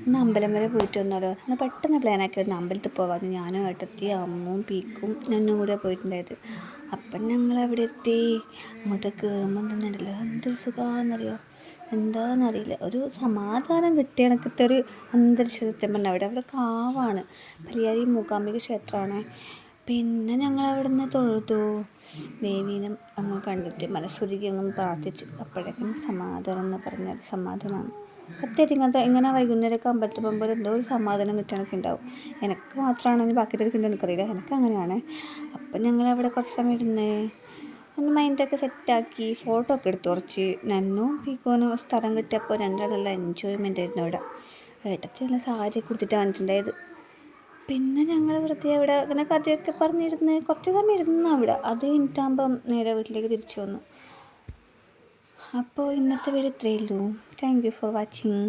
ഇന്ന് അമ്പലം വരെ പോയിട്ട് വന്നാലോ, എന്നാൽ പെട്ടെന്ന് പ്ലാനാക്കി വന്നു അമ്പലത്തിൽ പോകാമെന്ന്. ഞാനും ഏട്ടത്തി അമ്മും പീക്കും ഞന്നും കൂടെ പോയിട്ടുണ്ടായത്. അപ്പം ഞങ്ങൾ അവിടെ എത്തി. അങ്ങോട്ട് കയറുമ്പം തന്നെ ഉണ്ടല്ലോ എന്തൊരു സുഖമാണെന്നറിയോ, എന്താണെന്നറിയില്ല, ഒരു സമാധാനം കിട്ടിയ കണക്കത്തെ ഒരു അന്തരീക്ഷം. സത്യം പറഞ്ഞാൽ അവിടെ കാവാണ്, പരിയാരി മൂകാംബിക ക്ഷേത്രമാണ്. പിന്നെ ഞങ്ങൾ അവിടെ നിന്ന് തൊഴുതു, ദേവീനം അങ്ങ് കണ്ടിട്ട് മനസ്സുരുകി അങ്ങ് പ്രാർത്ഥിച്ചു. അപ്പോഴേക്കും സമാധാനം എന്ന് പറഞ്ഞാൽ സമാധാനമാണ്. പ്രത്യേകിച്ച് ഇങ്ങനെ വൈകുന്നേരമൊക്കെ അമ്പലത്തിൽ പോകുമ്പോൾ എന്തോ ഒരു സമാധാനം കിട്ടണമൊക്കെ ഉണ്ടാവും. എനിക്ക് മാത്രമാണെങ്കിൽ ബാക്കിയൊക്കെ ഉണ്ടോ എനിക്കറിയില്ല, എനിക്ക് അങ്ങനെയാണ്. അപ്പം ഞങ്ങളവിടെ കുറച്ച് സമയം ഇരുന്ന് ഒന്ന് മൈൻഡൊക്കെ സെറ്റാക്കി ഫോട്ടോ ഒക്കെ എടുത്തു. കുറച്ച് നന്നും പീക്കോനും സ്ഥലം കിട്ടിയപ്പോൾ രണ്ടാളെല്ലാം എൻജോയ്മെൻ്റ് ആയിരുന്നു അവിടെ. ഏട്ടത്തി നല്ല സാരി കൊടുത്തിട്ട് വന്നിട്ടുണ്ടായത്. പിന്നെ ഞങ്ങൾ വെറുതെ അവിടെ അങ്ങനെ കഥയൊക്കെ പറഞ്ഞിരുന്ന് കുറച്ച് സമയം ഇരുന്ന് അവിടെ. അത് കഴിഞ്ഞിട്ടാകുമ്പം നേരെ വീട്ടിലേക്ക് തിരിച്ചു വന്നു. അപ്പോൾ ഇന്നത്തെ വീഡിയോ ഇത്രയേ ഉള്ളൂ. Thank you for watching.